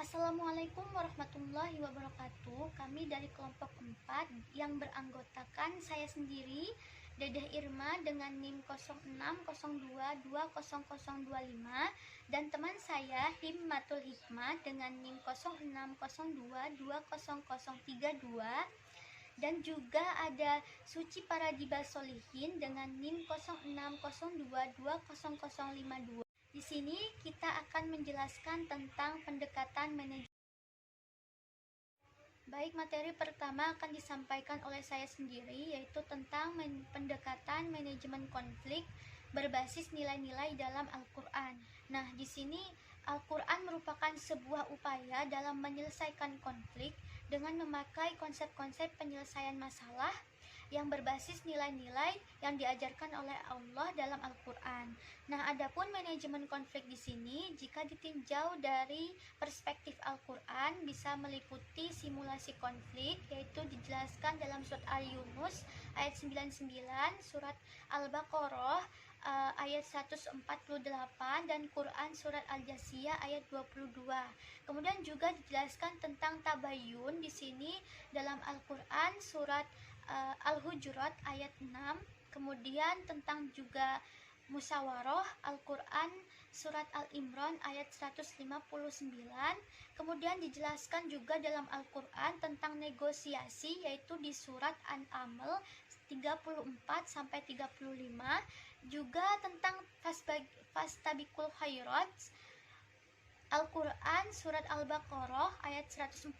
Assalamualaikum warahmatullahi wabarakatuh. Kami dari kelompok 4 yang beranggotakan saya sendiri, Dedeh Irma dengan NIM 0602200025 dan teman saya Himmatul Hikmah dengan NIM 0602200032 dan juga ada Suci Paradiba Solihin dengan NIM 0602200052. Di sini kita akan menjelaskan tentang pendekatan manajemen. Baik, materi pertama akan disampaikan oleh saya sendiri, yaitu tentang pendekatan manajemen konflik berbasis nilai-nilai dalam Al-Quran. Nah, di sini Al-Quran merupakan sebuah upaya dalam menyelesaikan konflik dengan memakai konsep-konsep penyelesaian masalah yang berbasis nilai-nilai yang diajarkan oleh Allah dalam Al-Quran. Nah, adapun manajemen konflik di sini, jika ditinjau dari perspektif Al-Quran, bisa meliputi simulasi konflik, yaitu dijelaskan dalam surat Al-Yunus ayat 99, surat Al-Baqarah ayat 148, dan Quran surat Al-Jasiyah ayat 22. Kemudian juga dijelaskan tentang tabayun di sini dalam Al-Quran surat Al-Hujurat ayat 6, kemudian tentang juga musyawarah Al-Quran surat Al-Imran ayat 159, kemudian dijelaskan juga dalam Al-Quran tentang negosiasi, yaitu di surat An-Naml 34-35, juga tentang fastabiqul khairat Al-Quran surat Al-Baqarah ayat 148,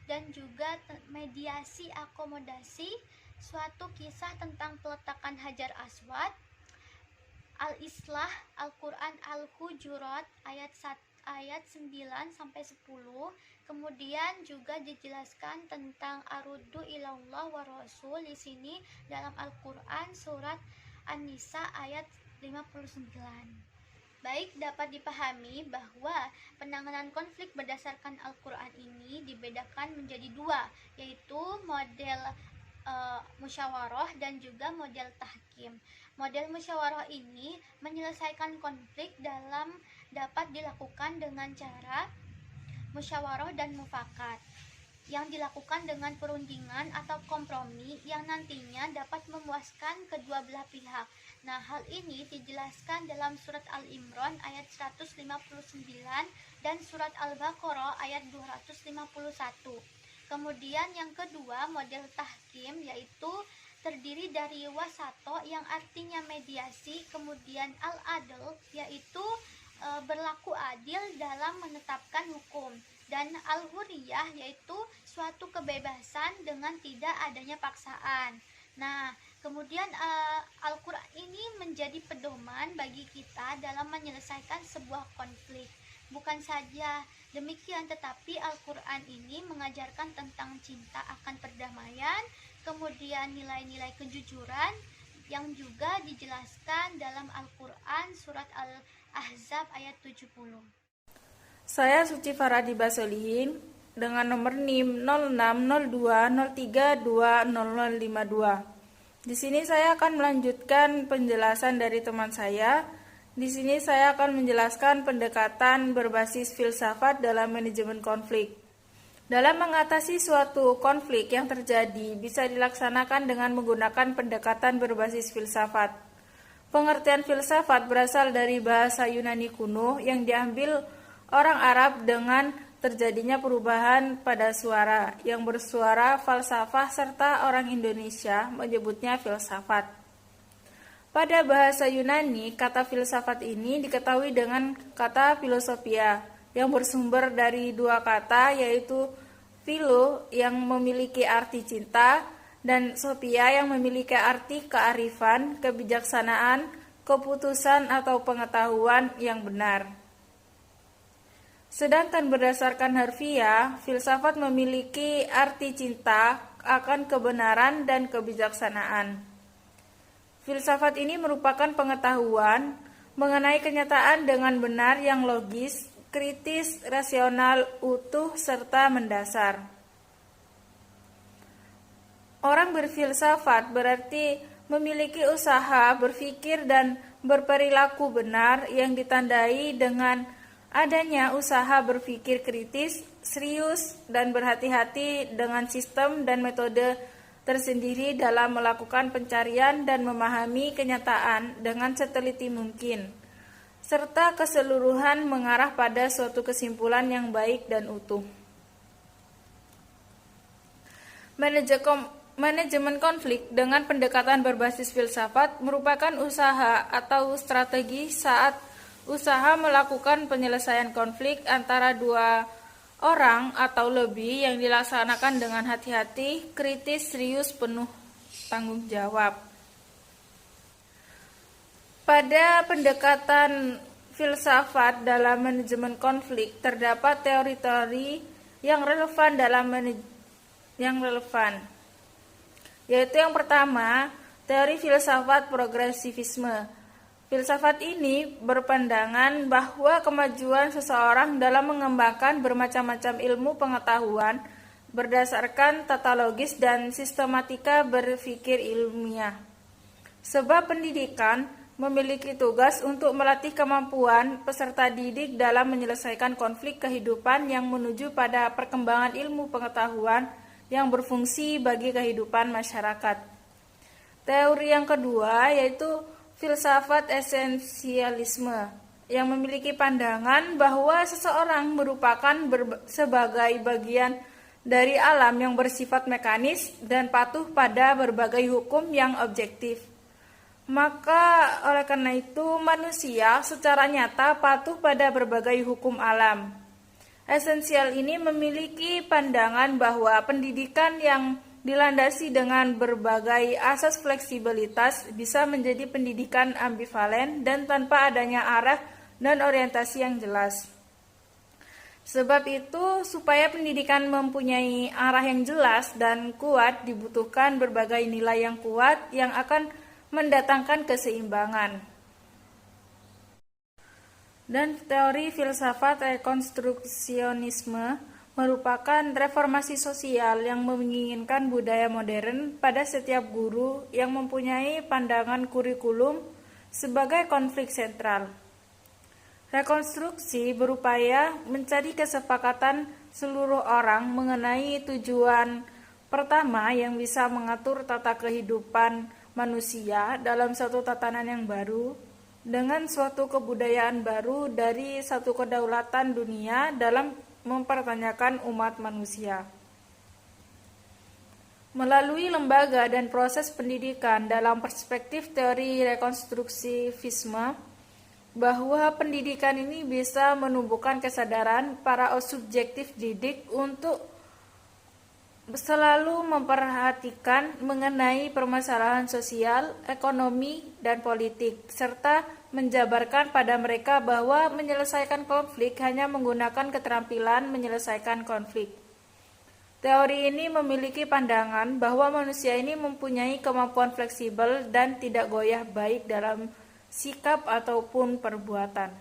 dan juga mediasi akomodasi, suatu kisah tentang peletakan Hajar Aswad, Al-Islah Al-Quran Al-Hujurat ayat 9-10, kemudian juga dijelaskan tentang Aruddu ilallah wa rasul di sini dalam Al-Quran surat An-Nisa ayat 59. Baik, dapat dipahami bahwa penanganan konflik berdasarkan Al-Quran ini dibedakan menjadi dua, yaitu model musyawarah dan juga model tahkim. Model musyawarah ini menyelesaikan konflik dapat dilakukan dengan cara musyawarah dan mufakat, yang dilakukan dengan perundingan atau kompromi yang nantinya dapat memuaskan kedua belah pihak. Nah, hal ini dijelaskan dalam surat Al-Imran ayat 159 dan surat Al-Baqarah ayat 251. Kemudian yang kedua, model tahkim, yaitu terdiri dari wasato yang artinya mediasi, kemudian al-adl, yaitu berlaku adil dalam menetapkan hukum, dan al-huriyah, yaitu suatu kebebasan dengan tidak adanya paksaan. Nah, kemudian Al-Quran ini menjadi pedoman bagi kita dalam menyelesaikan sebuah konflik. Bukan saja demikian, tetapi Al-Quran ini mengajarkan tentang cinta akan perdamaian, kemudian nilai-nilai kejujuran yang juga dijelaskan dalam Al-Quran surat Al-Ahzab ayat 70. Saya Suci Paradiba Solihin dengan nomor NIM 060203200052. Di sini saya akan melanjutkan penjelasan dari teman saya. Di sini saya akan menjelaskan pendekatan berbasis filsafat dalam manajemen konflik. Dalam mengatasi suatu konflik yang terjadi bisa dilaksanakan dengan menggunakan pendekatan berbasis filsafat. Pengertian filsafat berasal dari bahasa Yunani kuno yang diambil orang Arab dengan terjadinya perubahan pada suara yang bersuara falsafah, serta orang Indonesia menyebutnya filsafat. Pada bahasa Yunani, kata filsafat ini diketahui dengan kata filosofia yang bersumber dari dua kata, yaitu philo yang memiliki arti cinta dan sophia yang memiliki arti kearifan, kebijaksanaan, keputusan atau pengetahuan yang benar. Sedangkan berdasarkan harfiah, filsafat memiliki arti cinta akan kebenaran dan kebijaksanaan. Filsafat ini merupakan pengetahuan mengenai kenyataan dengan benar yang logis, kritis, rasional, utuh, serta mendasar. Orang berfilsafat berarti memiliki usaha berpikir dan berperilaku benar yang ditandai dengan adanya usaha berpikir kritis, serius, dan berhati-hati dengan sistem dan metode tersendiri dalam melakukan pencarian dan memahami kenyataan dengan seteliti mungkin, serta keseluruhan mengarah pada suatu kesimpulan yang baik dan utuh. Manajemen konflik dengan pendekatan berbasis filsafat merupakan usaha atau strategi saat usaha melakukan penyelesaian konflik antara dua orang atau lebih yang dilaksanakan dengan hati-hati, kritis, serius, penuh tanggung jawab. Pada pendekatan filsafat dalam manajemen konflik terdapat teori-teori yang relevan yaitu yang pertama, teori filsafat progresivisme. Filsafat ini berpandangan bahwa kemajuan seseorang dalam mengembangkan bermacam-macam ilmu pengetahuan berdasarkan tata logis dan sistematika berpikir ilmiah. Sebab pendidikan memiliki tugas untuk melatih kemampuan peserta didik dalam menyelesaikan konflik kehidupan yang menuju pada perkembangan ilmu pengetahuan yang berfungsi bagi kehidupan masyarakat. Teori yang kedua yaitu filsafat esensialisme yang memiliki pandangan bahwa seseorang merupakan sebagai bagian dari alam yang bersifat mekanis dan patuh pada berbagai hukum yang objektif. Maka oleh karena itu manusia secara nyata patuh pada berbagai hukum alam. Esensial ini memiliki pandangan bahwa pendidikan yang dilandasi dengan berbagai asas fleksibilitas bisa menjadi pendidikan ambivalen dan tanpa adanya arah dan orientasi yang jelas. Sebab itu, supaya pendidikan mempunyai arah yang jelas dan kuat dibutuhkan berbagai nilai yang kuat yang akan mendatangkan keseimbangan. Dan teori filsafat rekonstruksionisme merupakan reformasi sosial yang menginginkan budaya modern pada setiap guru yang mempunyai pandangan kurikulum sebagai konflik sentral. Rekonstruksi berupaya mencari kesepakatan seluruh orang mengenai tujuan pertama yang bisa mengatur tata kehidupan manusia dalam suatu tatanan yang baru, dengan suatu kebudayaan baru dari satu kedaulatan dunia dalam mempertanyakan umat manusia. Melalui lembaga dan proses pendidikan dalam perspektif teori rekonstruksivisme, bahwa pendidikan ini bisa menumbuhkan kesadaran para subjektif didik untuk selalu memperhatikan mengenai permasalahan sosial, ekonomi, dan politik, serta menjabarkan pada mereka bahwa menyelesaikan konflik hanya menggunakan keterampilan menyelesaikan konflik. Teori ini memiliki pandangan bahwa manusia ini mempunyai kemampuan fleksibel dan tidak goyah baik dalam sikap ataupun perbuatan.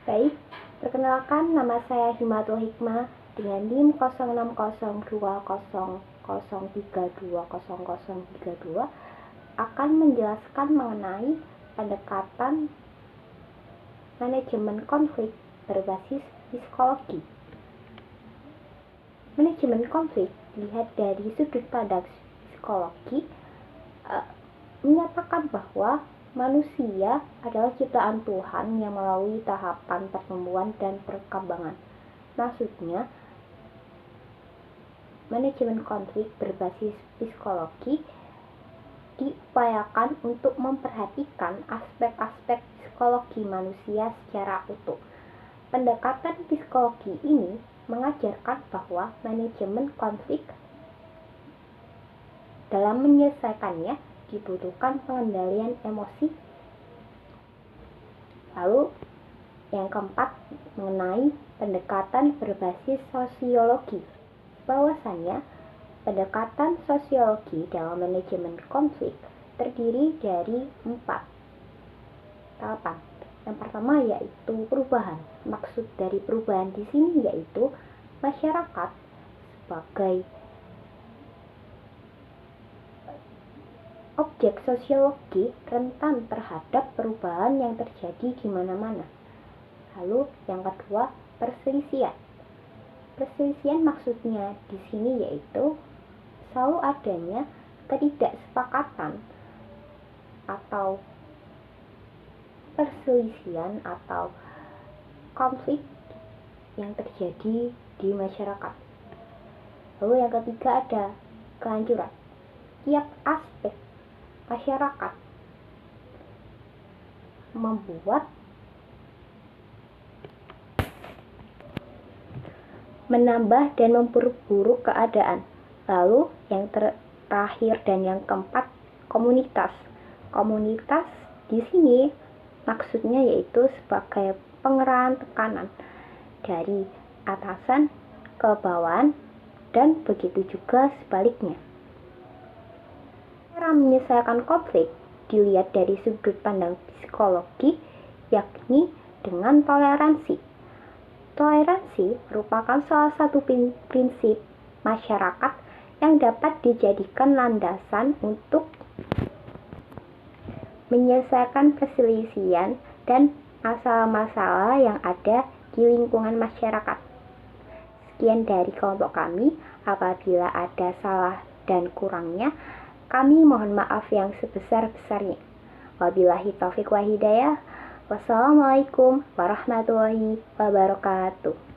Baik, perkenalkan nama saya Himatul Hikmah dengan NIM 060200320032 akan menjelaskan mengenai pendekatan manajemen konflik berbasis psikologi. Manajemen konflik dilihat dari sudut pandang psikologi menyatakan bahwa manusia adalah ciptaan Tuhan yang melalui tahapan pertumbuhan dan perkembangan. Maksudnya, manajemen konflik berbasis psikologi diupayakan untuk memperhatikan aspek-aspek psikologi manusia secara utuh. Pendekatan psikologi ini mengajarkan bahwa manajemen konflik dalam menyelesaikannya dibutuhkan pengendalian emosi. Lalu yang keempat mengenai pendekatan berbasis sosiologi. Bahwasannya pendekatan sosiologi dalam manajemen konflik terdiri dari 4 tahapan. Yang pertama yaitu perubahan. Maksud dari perubahan di sini yaitu masyarakat sebagai objek sosiologi rentan terhadap perubahan yang terjadi di mana-mana. Lalu yang kedua, perselisihan. Perselisihan maksudnya di sini yaitu selalu adanya ketidaksepakatan atau perselisihan atau konflik yang terjadi di masyarakat. Lalu yang ketiga ada kehancuran. Tiap aspek masyarakat membuat menambah dan memperburuk keadaan. Lalu yang terakhir dan yang keempat, komunitas. Komunitas di sini maksudnya yaitu sebagai pengerahan tekanan dari atasan ke bawahan dan begitu juga sebaliknya. Cara menyelesaikan konflik dilihat dari sudut pandang psikologi, yakni dengan toleransi. Toleransi merupakan salah satu prinsip masyarakat yang dapat dijadikan landasan untuk menyelesaikan perselisihan dan masalah-masalah yang ada di lingkungan masyarakat. Sekian dari kelompok kami. Apabila ada salah dan kurangnya, kami mohon maaf yang sebesar-besarnya. Wabillahi taufiq wa hidayah. Wassalamualaikum warahmatullahi wabarakatuh.